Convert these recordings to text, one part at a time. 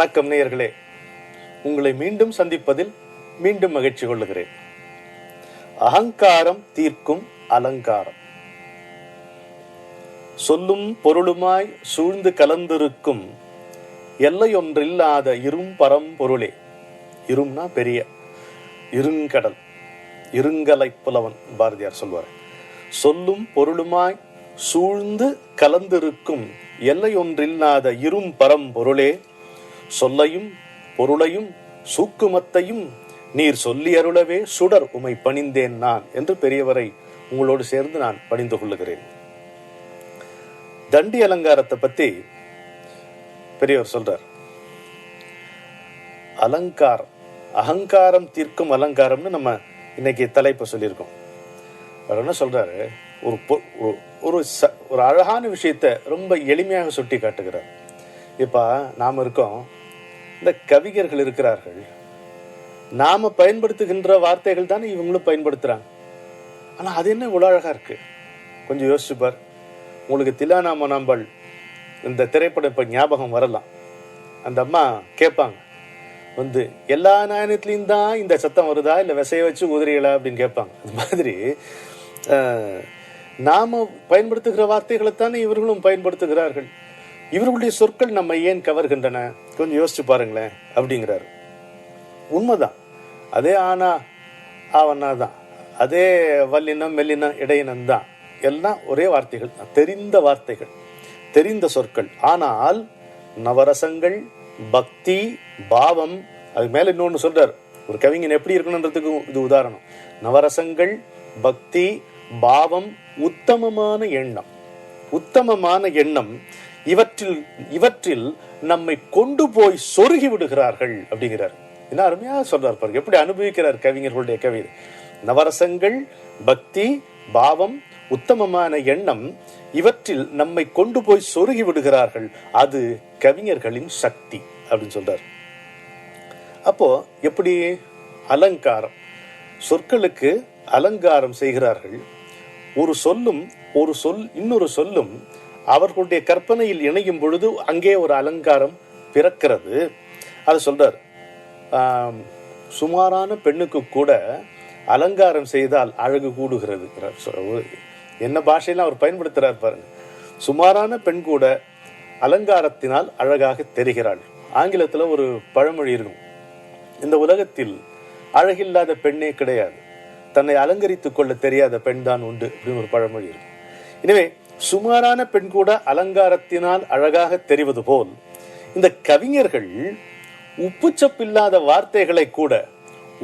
வணக்கம் நேயர்களே, உங்களை மீண்டும் சந்திப்பதில் மீண்டும் மகிழ்ச்சி கொள்ளுகிறேன். அகங்காரம் தீர்க்கும் அலங்காரம். சொல்லும் பொருளுமாய் சூழ்ந்து கலந்திருக்கும் எல்லையொன்றில்லாத இரும் பரம்பொருளே. இரும்னா பெரிய இருங்கடல், இருங்கலை புலவன் பாரதியார் சொல்வார். சொல்லும் பொருளுமாய் சூழ்ந்து கலந்திருக்கும் எல்லையொன்றில்லாத இரும் பரம்பொருளே, சொல்லையும் பொருளையும் சூக்குமத்தையும் நீர் சொல்லி அருளவே சுடர் உமை பணிந்தேன் நான் என்று பெரியவரை உங்களோடு சேர்ந்து நான் பணிந்து கொள்ளுகிறேன். தண்டி அலங்காரத்தை பத்தி பெரியவர் சொல்றார். அலங்காரம், அகங்காரம் தீர்க்கும் அலங்காரம்னு நம்ம இன்னைக்கு தலைப்பை சொல்லியிருக்கோம். அவர் என்ன சொல்றாரு, ஒரு அழகான விஷயத்தை ரொம்ப எளிமையாக சுட்டி காட்டுகிறார். இப்ப நாம இருக்கோம், இந்த கவிஞர்கள் இருக்கிறார்கள், நாம பயன்படுத்துகின்ற வார்த்தைகள் தானே இவங்களும் பயன்படுத்துறாங்க. ஆனா அது என்ன இவ்வளவு அழகா இருக்கு, கொஞ்சம் யோசிச்சுப்பார். உங்களுக்கு தில்லானாம நம்பள் இந்த திரைப்படம் இப்ப ஞாபகம் வரலாம். அந்த அம்மா கேட்பாங்க, எல்லா நாயனத்திலையும் தான் இந்த சத்தம் வருதா, இல்ல விசைய வச்சு உதிரிகளா அப்படின்னு கேட்பாங்க. அது மாதிரி நாம பயன்படுத்துகிற வார்த்தைகளைத்தானே இவர்களும் பயன்படுத்துகிறார்கள். இவர்களுடைய சொற்கள் நம்ம ஏன் கவர்கின்றன, கொஞ்சம் யோசிச்சு பாருங்களேன் அப்படிங்கிறாரு. உண்மைதான், அதே ஆனா ஆவனா தான், அதே வல்லினம் மெல்லினம் இடையினம் தான், எல்லாம் ஒரே வார்த்தைகள், தெரிந்த வார்த்தைகள், தெரிந்த சொற்கள். ஆனால் நவரசங்கள், பக்தி, பாவம், அது மேல இன்னொன்னு சொல்றார். ஒரு கவிஞன் எப்படி இருக்கணும்ன்றதுக்கு இது உதாரணம். நவரசங்கள், பக்தி, பாவம், உத்தமமான எண்ணம், உத்தமமான எண்ணம், இவற்றில் நம்மை கொண்டு போய் சொருகி விடுகிறார்கள் அப்படிங்கிறார். என்ன அருமையாக சொல்றார் பாருங்க, எப்படி அனுபவிக்கிறார் கவிஞர்களுடைய கவிதை. நவரசங்கள், பக்தி, பாவம், உத்தமமான எண்ணம், இவற்றில் நம்மை கொண்டு போய் சொருகி விடுகிறார்கள், அது கவிஞர்களின் சக்தி அப்படின்னு சொல்றார். அப்போ எப்படி அலங்காரம், சொற்களுக்கு அலங்காரம் செய்கிறார்கள். ஒரு சொல்லும் இன்னொரு சொல்லும் அவர்களுடைய கற்பனையில் இணையும் பொழுது அங்கே ஒரு அலங்காரம் பிறக்கிறது. அது சொல்றார். சுமாரான பெண்ணுக்கு கூட அலங்காரம் செய்தால் அழகு கூடுகிறது. என்ன பாஷையில அவர் பயன்படுத்துறார் பாருங்க. சுமாரான பெண் கூட அலங்காரத்தினால் அழகாக தெரிகிறாள். ஆங்கிலத்துல ஒரு பழமொழி இருக்கும், இந்த உலகத்தில் அழகில்லாத பெண்ணே கிடையாது, தன்னை அலங்கரித்துக் கொள்ள தெரியாத பெண் தான் உண்டு அப்படின்னு ஒரு பழமொழி இருக்கும். எனவே சுமாரான பெண் கூட அலங்காரத்தினால் அழகாக தெரிவது போல் இந்த கவிஞர்கள் உப்புச்சப்பில்லாத வார்த்தைகளை கூட,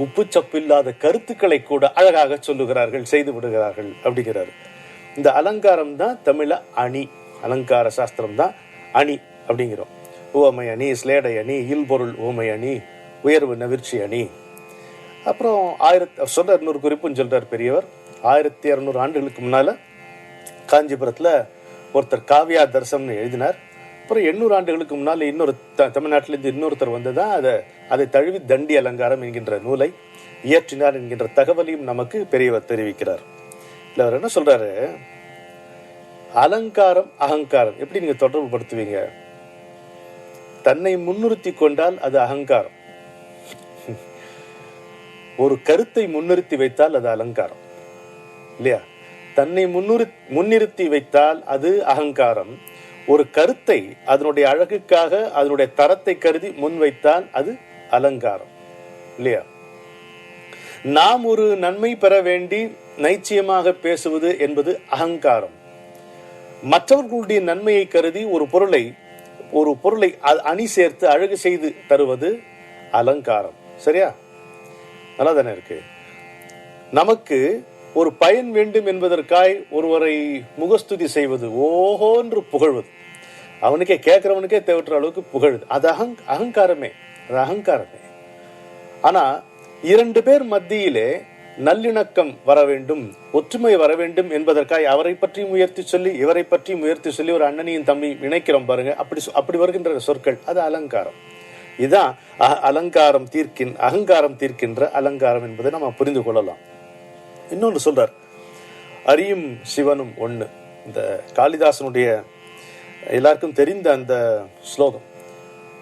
உப்புச்சப்பில்லாத கருத்துக்களை கூட அழகாக சொல்லுகிறார்கள், செய்து விடுகிறார்கள் அப்படிங்கிறார். இந்த அலங்காரம் தான் தமிழ அணி, அலங்கார சாஸ்திரம் தான் அணி அப்படிங்கிறோம். உவமை அணி, ஸ்லேடை அணி, இல்பொருள் உவமை அணி, உயர்வு நவிர்ச்சி அணி. அப்புறம் சொல்ற இன்னொரு குறிப்புன்னு சொல்றார் பெரியவர். 1200 ஆண்டுகளுக்கு முன்னால காஞ்சிபுரத்துல ஒருத்தர் காவியா தர்சனம் எழுதினார். அப்புறம் 800 ஆண்டுகளுக்கு முன்னால் இன்னொரு தமிழ்நாட்டிலிருந்து இன்னொருத்தர் வந்துதான் அதை தழுவி தண்டி அலங்காரம் என்கின்ற நூலை இயற்றினார் என்கின்ற தகவலையும் நமக்கு பெரியவர் தெரிவிக்கிறார். இல்ல அவர் என்ன சொல்றாரு, அலங்காரம் அகங்காரம் எப்படி நீங்க தொடர்பு படுத்துவீங்க? தன்னை முன்னிறுத்தி கொண்டால் அது அகங்காரம், ஒரு கருத்தை முன்னிறுத்தி வைத்தால் அது அலங்காரம் இல்லையா? தன்னை முன்னிறுத்தி வைத்தால் அது அகங்காரம், ஒரு கருத்தை அதனுடைய அழகுக்காக அதனுடைய தரத்தை கருதி முன்வைத்தால் அது அலங்காரம் இல்லையா? நாம் ஒரு நன்மை பெற வேண்டி நைச்சியமாக பேசுவது என்பது அகங்காரம். மற்றவர்களுடைய நன்மையை கருதி ஒரு பொருளை அணி சேர்த்து அழகு செய்து தருவது அலங்காரம். சரியா? நல்லா தானே இருக்கு. நமக்கு ஒரு பயன் வேண்டும் என்பதற்காய் ஒருவரை முகஸ்துதி செய்வது, ஓஹோ என்று புகழ்வது, அவனுக்கே கேட்கிறவனுக்கே தேவையான அளவுக்கு புகழுது, அது அகங்காரமே, அது அகங்காரமே. ஆனா 2 பேர் மத்தியிலே நல்லிணக்கம் வர வேண்டும், ஒற்றுமை வர வேண்டும் என்பதற்காய் அவரை பற்றி முயற்சி சொல்லி இவரை பற்றி முயற்சி சொல்லி ஒரு அண்ணனையும் தம்பி இணைக்கிறோம் பாருங்க, அப்படி வருகின்ற சொற்கள் அது அலங்காரம். இதுதான் அகங்காரம் தீர்க்கின்ற அலங்காரம் என்பதை நம்ம புரிந்து கொள்ளலாம். இன்னொன்று சொல்றார், அரியும் சிவனும் ஒண்ணு. இந்த காளிதாசனுடைய எல்லாருக்கும் தெரிந்த அந்த ஸ்லோகம்,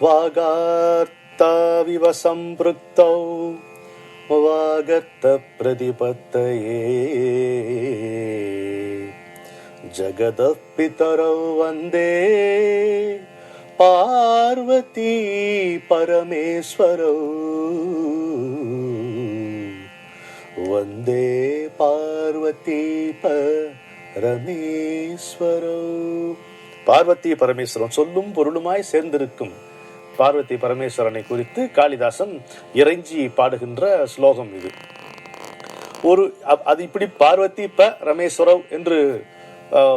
வாகார்த்தாவிவ சம்பிருக்தௌ வாகர்த்த பிரதிபத்தயே ஜகதः பிதரௌ வந்தே பார்வதி பரமேஸ்வரௌ வந்தே பார்வதி பரமேஸ்வரௌ. பார்வதி பரமேஸ்வரன் சொல்லும் பொருளுமாய் சேர்ந்திருக்கும் பார்வதி பரமேஸ்வரனை குறித்து காளிதாசன் இறைஞ்சி பாடுகின்ற ஸ்லோகம் இது. அது இப்படி பார்வதி பரமேஸ்வரவ் என்று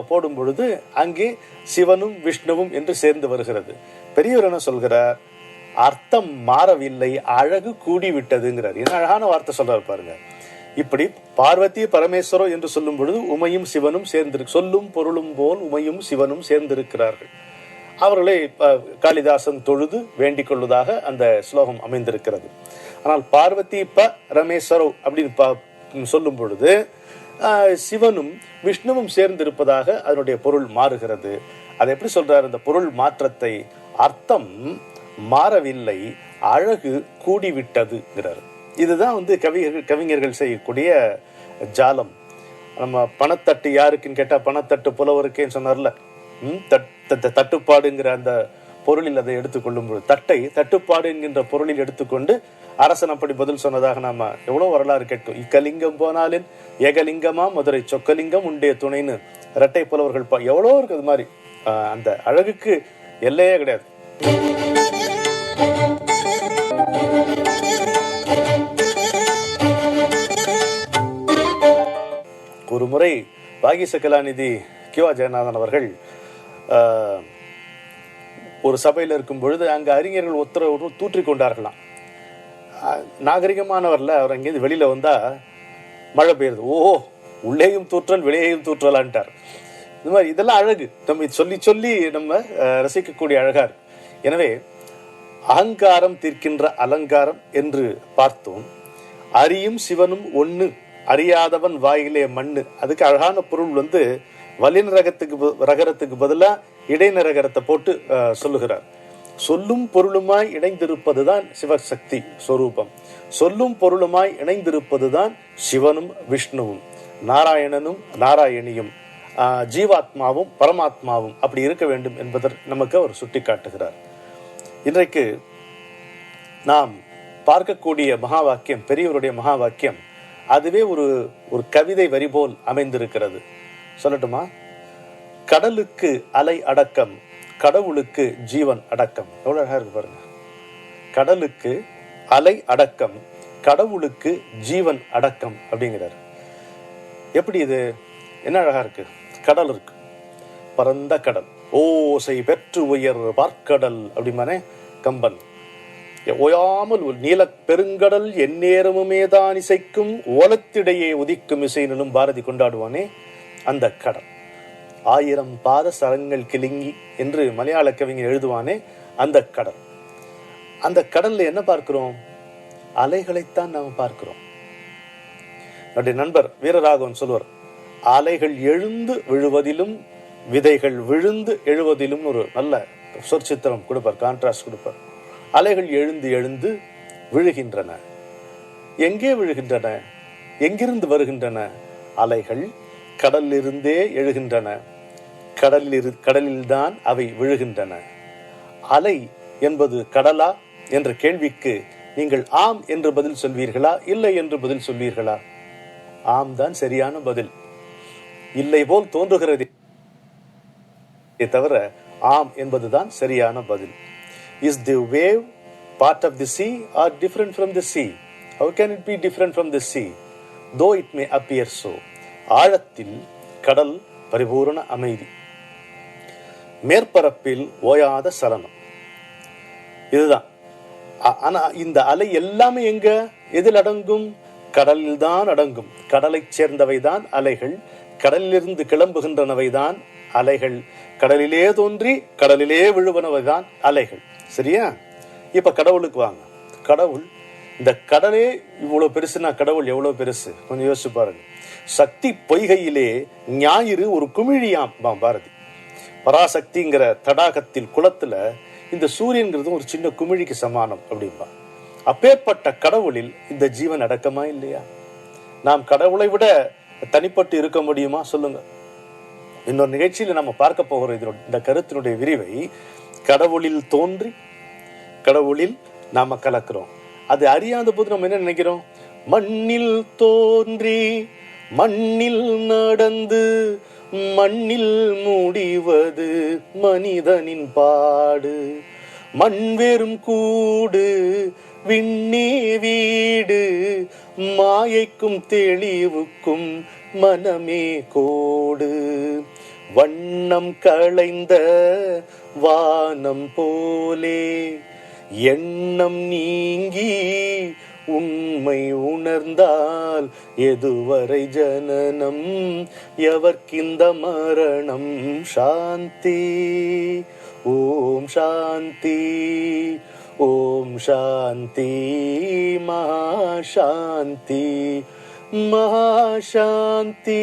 போடும் பொழுது அங்கே சிவனும் விஷ்ணுவும் என்று சேர்ந்து வருகிறது. பெரியவர் என்ன சொல்கிறார்? அர்த்தம் மாறவில்லை, அழகு கூடிவிட்டதுங்கிறார். என்ன அழகான வார்த்தை சொல்றாரு பாருங்க. இப்படி பார்வதி பரமேஸ்வரோ என்று சொல்லும் பொழுது உமையும் சிவனும் சொல்லும் பொருளும் போல் உமையும் சிவனும் சேர்ந்திருக்கிறார்கள். அவர்களை காளிதாசன் தொழுது வேண்டிக் கொள்வதாக அந்த ஸ்லோகம் அமைந்திருக்கிறது. ஆனால் பார்வதி பரமேஸ்வரோ அப்படின்னு சொல்லும் பொழுது சிவனும் விஷ்ணுவும் சேர்ந்திருப்பதாக அதனுடைய பொருள் மாறுகிறது. அதை எப்படி சொல்றாரு? அந்த பொருள் மாற்றத்தை, அர்த்தம் மாறவில்லை, அழகு கூடிவிட்டதுங்கிறார். இதுதான் கவிஞர்கள் செய்யக்கூடிய ஜாலம். நம்ம பணத்தட்டு யாருக்குன்னு கேட்டா பணத்தட்டு புலவருக்கேன்னு சொன்னார்ல, தட்டுப்பாடுங்கிற அந்த பொருளில் அதை எடுத்துக்கொள்ளும் பொழுது தட்டுப்பாடு என்கின்ற பொருளில் எடுத்துக்கொண்டு அரசன் அப்படி பதில் சொன்னதாக நாம எவ்வளவு வரலாறு கேட்கும். இக்கலிங்கம் போனாலின் ஏகலிங்கமா மதுரை சொக்கலிங்கம் உண்டே துணைன்னு இரட்டை புலவர்கள் எவ்வளோ இருக்கு. அது மாதிரி அந்த அழகுக்கு எல்லையே கிடையாது. ஒரு முறை பாகிச கலாநிதி கிவா ஜெயநாதன் அவர்கள் ஒரு சபையில் இருக்கும் பொழுது அங்கு அறிஞர்கள் ஒருத்தர் தூற்றிக் கொண்டார்களாம். நாகரிகமானவர்ல அவர் அங்கேருந்து வெளியில வந்தா மழை பெய்யுது, உள்ளேயும் தூற்றல் வெளியேயும் தூற்றலான்ட்டார். இது மாதிரி இதெல்லாம் அழகு, நம்ம சொல்லி சொல்லி நம்ம ரசிக்கக்கூடிய அழகா இருக்கு. எனவே அகங்காரம் தீர்க்கின்ற அலங்காரம் என்று பார்த்தோம். அரியும் சிவனும் ஒண்ணு, அறியாதவன் வாயிலே மண்ணு. அதுக்கு அழகான பொருள் ரகரத்துக்கு பதிலா இடைநிரகரத்தை போட்டு சொல்லுகிறார். சொல்லும் பொருளுமாய் இணைந்திருப்பதுதான் சிவசக்தி ஸ்வரூபம். சொல்லும் பொருளுமாய் இணைந்திருப்பதுதான் சிவனும் விஷ்ணுவும், நாராயணனும் நாராயணியும், ஜீவாத்மாவும் பரமாத்மாவும் அப்படி இருக்க வேண்டும் என்பதை நமக்கு அவர் சுட்டி காட்டுகிறார். இன்றைக்கு நாம் பார்க்கக்கூடிய மகா வாக்கியம், பெரியவருடைய மகா வாக்கியம், அதுவே ஒரு கவிதை வரி போல் அமைந்திருக்கிறது. சொல்லட்டுமா? கடலுக்கு அலை அடக்கம், கடவுளுக்கு ஜீவன் அடக்கம். எவ்வளவு அழகா இருக்கு பாருங்க. கடலுக்கு அலை அடக்கம், கடவுளுக்கு ஜீவன் அடக்கம் அப்படிங்கிறார். எப்படி இது? என்ன அழகா இருக்கு. கடல் இருக்கு, பரந்த கடல், ஓசை பெற்று உயர் பார்க்கடல் அப்படிமானே கம்பன். ஓயாமல் நீல பெருங்கடல் எந்நேரமுமே தான் இசைக்கும், ஓலத்திடையே உதிக்கும் இசையினும் பாரதி கொண்டாடுவானே அந்த கடல். 1000 பாத சரங்கள் கிளிங்கி என்று மலையாள கவிஞர் எழுதுவானே அந்த கடல். அந்த கடல்ல என்ன பார்க்கிறோம்? அலைகளைத்தான் நாம் பார்க்கிறோம். என்னுடைய நண்பர் வீரராகவன் சொல்வார், அலைகள் எழுந்து விழுவதிலும் விதைகள் விழுந்து எழுவதிலும் ஒரு நல்ல சொற்சித்திரம் கொடுப்பார், கான்ட்ராஸ்ட் கொடுப்பார். அலைகள் எழுந்து எழுந்து விழுகின்றன. எங்கே விழுகின்றன? எங்கிருந்து வருகின்றன? அலைகள் கடலிலிருந்தே எழுகின்றன, கடலில்தான் அவை விழுகின்றன. அலை என்பது கடலா என்ற கேள்விக்கு நீங்கள் ஆம் என்று பதில் சொல்வீர்களா, இல்லை என்று பதில் சொல்வீர்களா? ஆம் தான் சரியான பதில். இல்லை போல் தோன்றுகிறதே தவிர ஆம் என்பதுதான் சரியான பதில். Is the wave part of the sea or different from the sea? How can it be different from the sea? Though it may appear so. ஆழத்தில் கடல் பரிபூரண அமைதி, மேற்பரப்பில் ஓயாத சலனம். இதுதான். ஆனா இந்த அலை எல்லாமே எங்க, எதில் அடங்கும்? கடலில் தான் அடங்கும். கடலை சேர்ந்தவைதான் அலைகள், கடலிலிருந்து கிளம்புகின்றனவைதான் அலைகள், கடலிலே தோன்றி கடலிலே விழுவனவைதான் அலைகள். சரியா? இப்ப கடவுளுக்கு வாங்க. கடவுள், இந்த கடலே இவ்வளவு பெருசுனா கடவுள் எவ்வளவு பெருசு கொஞ்சம் யோசிச்சு பாருங்க. சக்தி பொய்கையிலே ஞாயிறு ஒரு குமிழியாம் பாரதி. பராசக்திங்கிற தடாகத்தில் குளத்துல இந்த சூரியன்கிறது ஒரு சின்ன குமிழிக்கு சமானம் அப்படின்பா. அப்பேற்பட்ட கடவுளில் இந்த ஜீவன் அடக்கமா இல்லையா? நாம் கடவுளை விட தனிப்பட்டு இருக்க முடியுமா சொல்லுங்க? இன்னொரு நிகழ்ச்சியில நம்ம பார்க்க போகிற இந்த கருத்தினுடைய விரிவை, கடவுளில் தோன்றி கடவுளில் நாம கலக்கிறோம். அது அறியாத போது நம்ம என்ன நினைக்கிறோம்? மண்ணில் தோன்றி மண்ணில் நடந்து மண்ணில் முடிவது மனிதனின் பாடு. மண் வெறும் கூடு விண்ணே வீடு, மாயைக்கும் தெளிவுக்கும் மனமே கோடு. வண்ணம் களைந்த வானம் போலே எண்ணம் நீங்கி உண்மை உணர்ந்தால் எதுவரை ஜனனம் எவர்க்கிந்த மரணம். சாந்தி ஓம் சாந்தி ஓம் சாந்தி மகாசாந்தி மகாசாந்தி.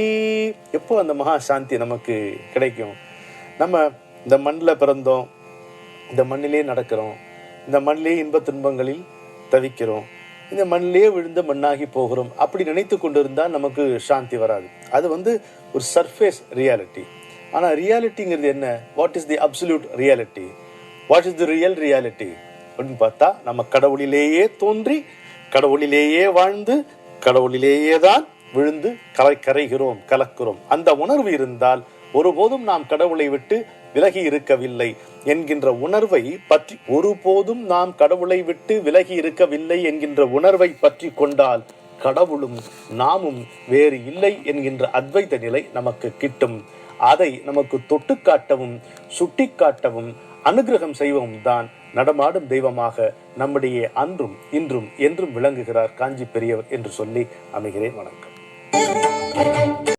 எப்போ அந்த மகாசாந்தி நமக்கு கிடைக்கும்? நம்ம இந்த மண்ணில் பிறந்தோம், இந்த மண்ணிலே நடக்கிறோம், இந்த மண்ணிலே இன்ப துன்பங்களில் தவிக்கிறோம், இந்த மண்ணிலே விழுந்த மண்ணாகி போகிறோம். அப்படி நினைத்து கொண்டிருந்தால் நமக்கு சாந்தி வராது. அது ஒரு சர்ஃபேஸ் ரியாலிட்டி. ஆனால் ரியாலிட்டிங்கிறது என்ன? What is the absolute reality? What is the real reality அப்படின்னு பார்த்தா, நம்ம கடவுளிலேயே தோன்றி கடவுளிலேயே வாழ்ந்து கடவுளிலேயே தான் விழுந்து கரைகிறோம், கலக்கிறோம். அந்த உணர்வு இருந்தால் ஒருபோதும் நாம் கடவுளை விட்டு விலகி இருக்கவில்லை என்கின்ற உணர்வை பற்றி ஒருபோதும் நாம் கடவுளை விட்டு விலகி இருக்கவில்லை என்கின்ற உணர்வை பற்றி கொண்டால் கடவுளும் நாமும் வேறு இல்லை என்கின்ற அத்வைத நிலை நமக்கு கிட்டும். அதை நமக்கு தொட்டு காட்டவும் சுட்டி காட்டவும் அனுகிரகம் செய்வதும் தான் நடமாடும் தெய்வமாக நம்முடைய அன்றும் இன்றும் என்றும் விளங்குகிறார் காஞ்சி பெரியவர் என்று சொல்லி அமைகிறேன். வணக்கம்.